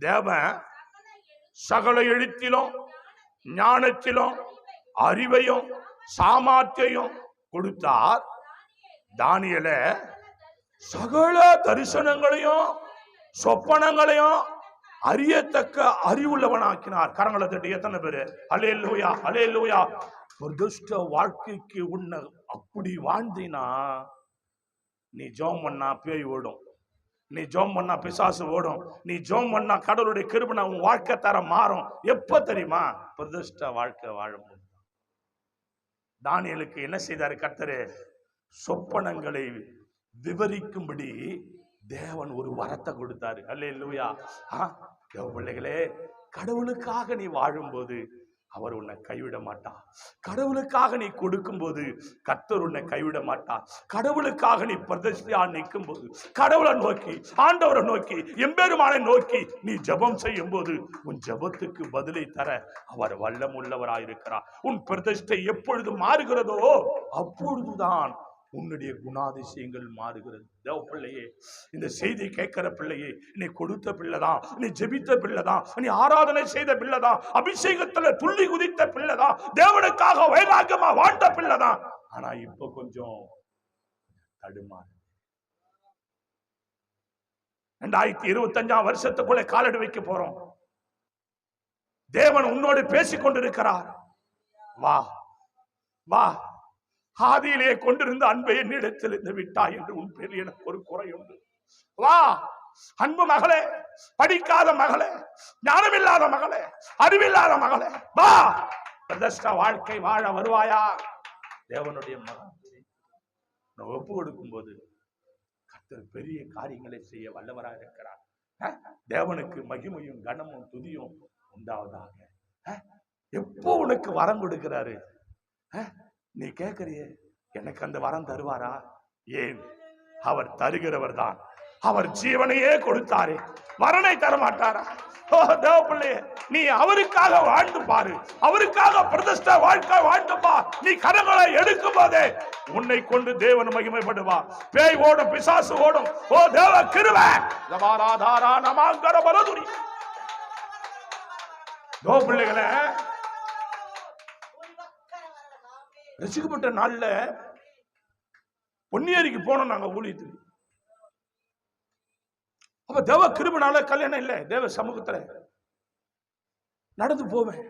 தேவன் சகல எழுத்திலும் ஞானத்திலும் அறிவையும் சாமர்த்தியம் கொடுத்தார். தானியேலை சகல தரிசனங்களையும் சொப்பனங்களையும் அறியத்தக்க அறிவுள்ளவனாக்கினார். கரங்களை தட்டி எத்தனை பேரு அல்லேலூயா அல்லேலூயா. ஒரு துஷ்ட வாழ்க்கைக்கு உன்னை அப்படி வாழ்ந்தினா, நீ ஜெபம் பண்ணா பேய் ஓடும், நீ ஜெபம் பண்ணா பிசாசு ஓடும், நீ ஜெபம் பண்ணா கடவுளுடைய கிருபை உன் வாழ்க்கை தரம் மாறும். எப்ப தெரியுமா? பிரதிஷ்ட வாழ்க்கை வாழும். தானியேலுக்கு என்ன செய்தாரு கர்த்தர்? சொப்பனங்களை விவரிக்கும்படி தேவன் ஒரு வரத்தை கொடுத்தாரு. அல்லேலூயா. பிள்ளைகளே, கடவுளுக்காக நீ வாழும்போது அவர் உன்னை கைவிட மாட்டார். கடவுளுக்காக நீ கொடுக்கும் போது கர்த்தர் உன்னை கைவிட மாட்டார். கடவுளுக்காக நீ பிரதிஷ்டையா நிற்கும் போது, கடவுளை நோக்கி, ஆண்டவரை நோக்கி, எம்பெருமானை நோக்கி நீ ஜெபம் செய்யும் போது உன் ஜெபத்துக்கு பதிலை தர அவர் வல்லம் உள்ளவராயிருக்கிறார். உன் பிரதிஷ்டை எப்பொழுது மாறுகிறதோ அப்பொழுதுதான் உன்னுடைய குணாதிசயங்கள் மாறுகிறது. தேவ பிள்ளையே, இந்த செய்தி கேட்கிற பிள்ளையே, நீ கொடுத்த பிள்ளைதான், நீ ஜெபித்த பிள்ளைதான், நீ ஆராதனை செய்த பிள்ளைதான், அபிஷேகத்துல துள்ளி குதித்த பிள்ளைதான், தேவனுக்காக வைராக்கியமா வாழ்ந்த பிள்ளைதான். ஆனா இப்ப கொஞ்சம் தடுமாறு. 2025 வருஷத்துக்குள்ள காலடி வைக்க போறோம். தேவன் உன்னோடு பேசிக் கொண்டிருக்கிறார். வா வா, ஆதியிலே கொண்டிருந்த அன்பை என்னிடத்தில் இருந்து விட்டாய் என்று உன் பேரில் எனக்கு ஒரு குறை உண்டு. வா அன்பு மகளே, படிக்காத மகளே, ஞானமில்லாத மகளே, அறிவில்லாத மகளே, வா பிரதிஷ்ட வாழ்க்கை வாழ வருவாயா? தேவனுடைய மகன் ஒப்பு கொடுக்கும் போது கர்த்தர் பெரிய காரியங்களை செய்ய வல்லவராக இருக்கிறார். தேவனுக்கு மகிமையும் கனமும் துதியும் உண்டாவதாக. எப்போ உனக்கு வரம் கொடுக்கிறாரு? நீ கேட்கறியே, எனக்கு அந்த வரம் தருவாரா? ஏன்? அவர் தருகிறவர் தான். அவர் ஜீவனையே கொடுத்தாரே, வரனை தரமாட்டாரா? தேவப்பிள்ளையே, நீ அவருக்காக வாழ்ந்து பாரு, அவருக்காக பிரதிஷ்ட வாழ்க்கை வாழ்ந்து பார். நீ கரங்களை எடுக்கும் போதே உன்னை கொண்டு தேவன் மகிமைப்படுவா. பேய் ஓடும், பிசாசு ஓடும். ஓ தேவ கிருபை நமாங்கர பலதுரி. தேவப்பிள்ளைகளே, ரசிக்கப்பட்ட நாள்ல பொன்னியரிக்கு போனோம் நாங்க ஊழியத்துக்கு. அப்ப தேவ கிருபைனால கல்யாணம் இல்லை, தேவ சமூகத்துல நடந்து போவேன்.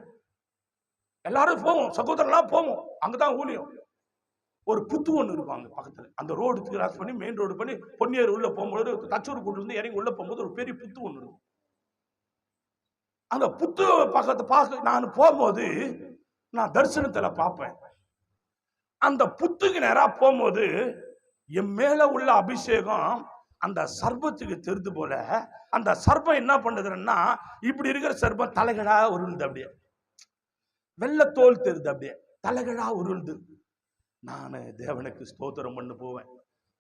எல்லாரும் போவோம், சகோதரர்லாம் போவோம். அங்கதான் ஊழியம். ஒரு புத்து ஒண்ணு இருக்கும் அங்க பக்கத்துல. அந்த ரோடு கிராஸ் பண்ணி மெயின் ரோடு பண்ணி பொன்னியர் உள்ள போகும்போது, தச்சூர் கூட்டு இருந்து இறங்கி உள்ள போகும்போது ஒரு பெரிய புத்து ஒண்ணு இருக்கும். அந்த புத்து பக்கத்தை பார்க்க நான் போகும்போது நான் தரிசனத்துல பார்ப்பேன். அந்த புத்துக்கு நேரா போகும்போது என் மேல உள்ள அபிஷேகம் அந்த சர்பத்துக்கு தெரிந்து போல, அந்த சர்பம் என்ன பண்ணுதுன்னா, இப்படி இருக்கிற சர்பம் தலைகடா உருளுது, அப்படியே வெள்ளத்தோல் தெரியுது, அப்படியே தலைகடா உருளுது. நான் தேவனுக்கு ஸ்தோத்திரம் பண்ணு போவேன்.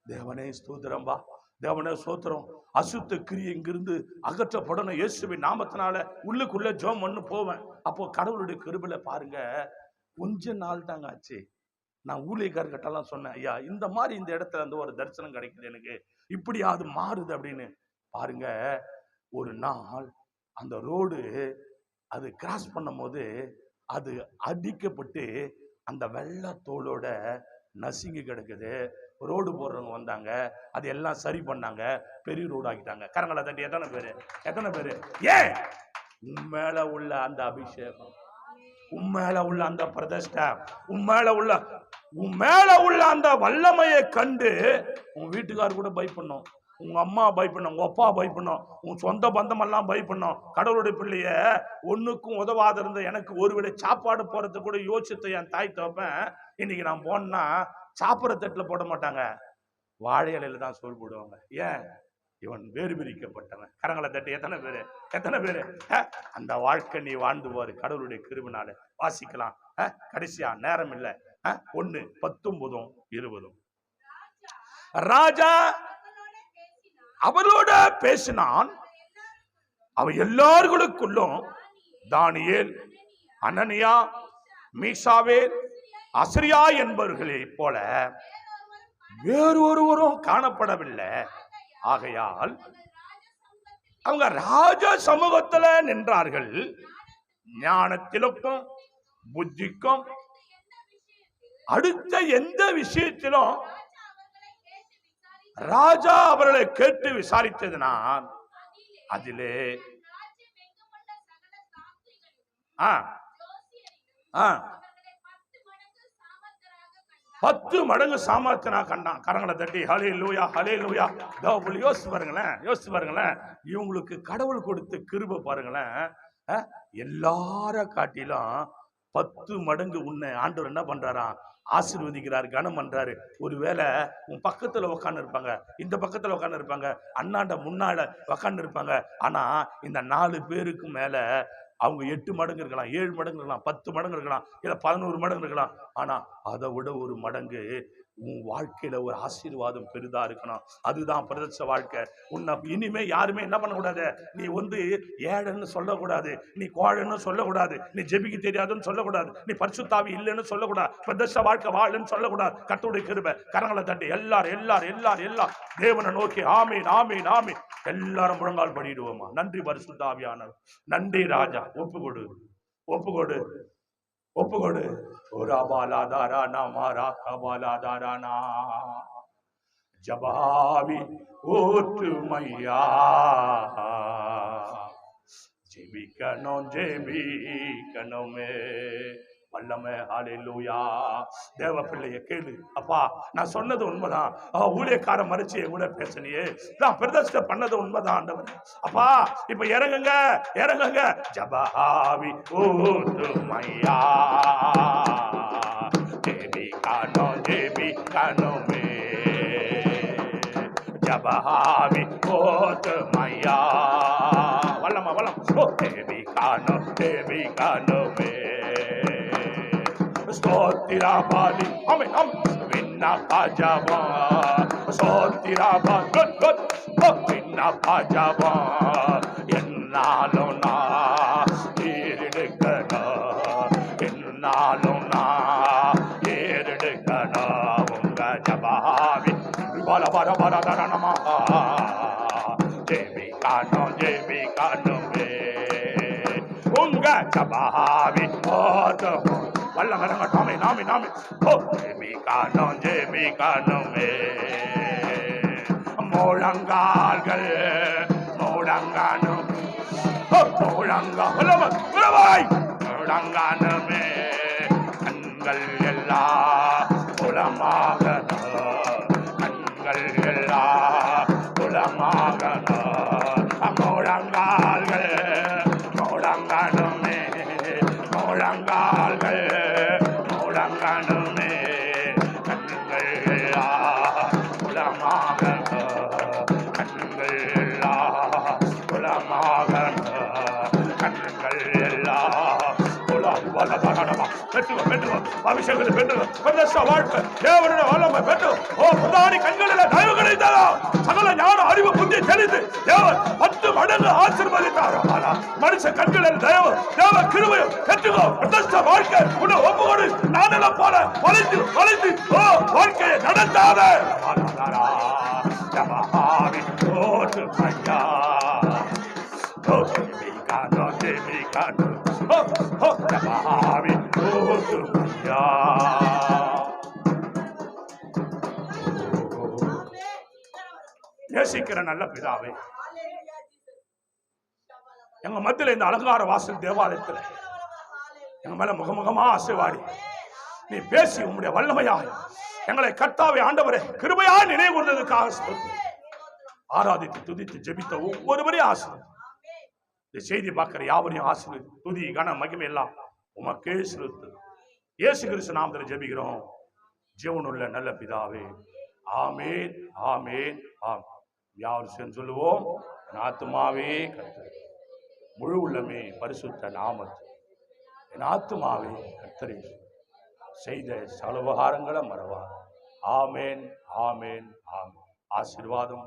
தேவனே ஸ்தோத்திரம் பா, தேவனே ஸ்தோத்திரம். அசுத்த கிரியை இங்கிருந்து அகற்றப்படணும் இயேசுவின் நாமத்தினால உள்ளுக்குள்ள ஜெபம் பண்ணு போவேன். அப்போ கடவுளுடைய கிருபையில பாருங்க, கொஞ்ச நாள் தாங்க ஆச்சு. நான் ஊழியக்காரர்கிட்டலாம் சொன்னேன், ஐயா இந்த மாதிரி இந்த இடத்துல இருந்து ஒரு தரிசனம் கிடைக்குது எனக்கு, இப்படி அது மாறுது அப்படின்னு. பாருங்க, ஒரு நாள் அந்த ரோடு அது கிராஸ் பண்ணும் போது அது அடிக்கப்பட்டு அந்த வெள்ளத்தோளோட நசுங்கி கிடக்குது. ரோடு போடுறவங்க வந்தாங்க, அது எல்லாம் சரி பண்ணாங்க, பெரிய ரோடு ஆக்கிட்டாங்க. கரங்களை தட்டி எத்தனை பேரு? ஏன்? உண்மையில உள்ள அந்த அபிஷேகம், உண்மையில உள்ள அந்த பிரதிஷ்டை, உண்மையில உள்ள அந்த வல்லமையை கண்டு உன் வீட்டுக்காரர் கூட பயப்படணும், உங்க அம்மா பயப்படணும், உங்க அப்பா பயப்படணும், உன் சொந்த பந்தம் எல்லாம் பயப்படணும். கடவுளுடைய பிள்ளைய ஒண்ணுக்கும் உதவாத இருந்த எனக்கு ஒருவேளை சாப்பாடு போறது கூட யோசித்த என் தாய் தோப்பேன். இன்னைக்கு நான் போனா சாப்பிட்ற தட்டுல போட மாட்டாங்க, வாழை இலையில தான் சோறு போடுவாங்க. ஏன்? இவன் வேறு பிரிக்கப்பட்டவன். கரங்களை தட்டி எத்தனை பேரு அந்த வாழ்க்கை நீ வாழ்ந்து போரு கடவுளுடைய கிருபையினால. வாசிக்கலாம், கடைசியா நேரம் இல்லை. 1:19-20. ராஜா அவளோட பேசினான். அவ எல்லார்களுக்குள்ளும் தானியேல், அனனியா, மீசாவேல், அசரியா என்பவர்களை போல வேறொருவரும் காணப்படவில்லை. ஆகையால் அவங்க ராஜ சமூகத்துல நின்றார்கள். ஞானத்திலும் புத்திக்கும் அடுத்த எந்த விஷயத்திலும் ராஜா அவர்களை கேட்டு விசாரித்ததினால் அதிலே ஆ ஆ 10 மடங்கு சாமர்த்தியனா கண்டான். கரங்களை தட்டி ஹல்லேலூயா ஹல்லேலூயா. யோசிச்சு பாருங்களேன். இவங்களுக்கு கடவுள் கொடுத்த கிருபை பாருங்களேன். எல்லார காட்டிலும் 10 மடங்கு உன்னை ஆண்டவர் என்ன பண்றாராம்? ஆசீர்வதிக்கிறார், கனம் பண்றாரு. ஒருவேளை உன் பக்கத்துல உட்கார்ந்து இருப்பாங்க, இந்த பக்கத்துல உட்கார்ந்து இருப்பாங்க, அண்ணாண்ட முன்னால உட்கார்ந்து இருப்பாங்க. ஆனா இந்த 4 பேருக்கு மேல அவங்க 8 மடங்கு இருக்கலாம், 7 மடங்கு இருக்கலாம், 10 மடங்கு இருக்கலாம், இல்ல 11 மடங்கு இருக்கலாம். ஆனா அதை விட ஒரு மடங்கு உன் வாழ்க்கையில ஒரு ஆசீர்வாதம் பெரிதா இருக்கணும். அதுதான் பிரதட்ச வாழ்க்கை. உன்னை இனிமே யாருமே என்ன பண்ணக்கூடாது, நீ ஏழைன்னு சொல்லக்கூடாது, நீ கோழைன்னு சொல்லக்கூடாது, நீ ஜெபிக்க தெரியாதுன்னு சொல்லக்கூடாது, நீ பரிசுத்தாவி இல்லைன்னு சொல்லக்கூடாது, பிரதட்ச வாழ்க்கை வாழுன்னு சொல்லக்கூடாது. கர்த்தருடைய கிருபை. கரங்களை தட்டி எல்லாரும் தேவனை நோக்கி ஆமீன் ஆமீன் ஆமீன். எல்லாரும் முழங்கால் படிடுவோமா. நன்றி பரிசுத்தாவியானவர், நன்றி ராஜா. ஒப்புக்கொடு ஒரு அபாலாதாரானா மாரா கபாலாதாரானா ஜபாவி ஓட்டுமையா ஜெபிக்கணுமே வல்லமே. ஹல்லேலூயா. தேவ பிள்ளைய கேளு. அப்பா, நான் சொன்னது உண்மைதான். ஊழியக்கார மறிச்சு கூட பேசலையே, நான் பிரதிஷ்டை பண்ணது உண்மைதான் ஆண்டவர். அப்பா, இப்ப இறங்குங்க ஜபாவி ஓட்டுமையா ஜெபிக்கணுமே ஜபாவி ஓட்டுமையா வல்லமா ஜெபிக்கணுமே Sotirabali, amen, vinna pajaba, sotiraba, good, vinna pajaba, ennalona, iridikana, unga jabavi, bara daranama, jebikano me, unga jabavi, வல்லமரங்க நாமி ஜெபிக்கணுமே முழங்கால்கள் முழங்கானுமே கண்கள் எல்லாம் புலமாகணும் முழங்கால்கள் முழங்கானுமே முழங்கானுமே கண்கள் புலமாக கண்கள் எல்லாம் அபிஷேகத்தை பெற்று வாழ்க்கை தேவனுடைய வல்லமை பெற்று கண்களில் தயவுகளை தரும் சகல ஞான அறிவு புத்தி தெளிந்து தேவன் 10 மடங்கு ஆசீர்வதித்தார். மனுஷ கண்களில் தயவு தேவ கிருபையும் பெற்றுக்கோ. வாழ்க்கை உன்னை ஒப்புக்கொடு. நானெல்லாம் போல வளைந்து வாழ்க்கையை நடத்தாத நேசிக்கிற நல்ல பிதாவே, எங்க மத்தியில இந்த அலங்கார வாசல் தேவாலயத்துல எங்க மேல முகமுகமா ஆசீர்வாடி நீ பேசி உம்முடைய வல்லமையாக எங்களை கர்த்தாவே ஆண்டவரே கிருபையா நினைவு கூர்ந்ததுக்காக ஆராதித்து துதித்து ஜெபித்த ஒவ்வொருவரையும் ஆசீர்வதி. இந்த செய்தி பார்க்கிற யாவரையும் ஆசீர்வதி. துதி கன மகிமை எல்லாம் உமக்கே செலுத்து. இயேசு கிறிஸ்து நாமத்தில் ஜெபிக்கிறோம் ஜீவனுள்ள நல்ல பிதாவே. ஆமேன் ஆமேன் ஆம். யாரும் சேர்ந்து சொல்லுவோம். என் ஆத்துமாவே கர்த்தரே, முழு உள்ளமே பரிசுத்த நாமத்தை, என் ஆத்துமாவே கர்த்தரே செய்த சகல உபகாரங்களை மறவா. ஆமேன் ஆமேன் ஆமேன். ஆசீர்வாதம்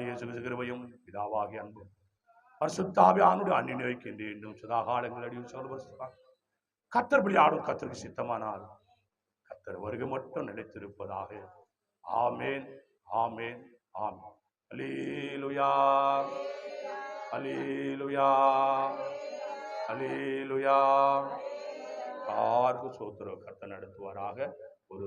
இயேசு கிருபையும் பிதாவாகிய அன்பும் பரிசுத்தாவியானுடைய அன்னினை வைக்கின்றேன். இன்னும் சதாகாலங்கள் அடியும் சொல்லுவார். கர்த்தர் பலி ஆடும் கர்த்தருக்கு சித்தமானால் கர்த்தர் வருகை மட்டும் நிலைத்திருப்பதாக. ஆமேன் ஆமேன் ஆமேன். அல்லேலூயா அல்லேலூயா அல்லேலூயா. யாருக்கும் சோத்திரம் கர்த்தர் நடத்துவாராக. ஒரு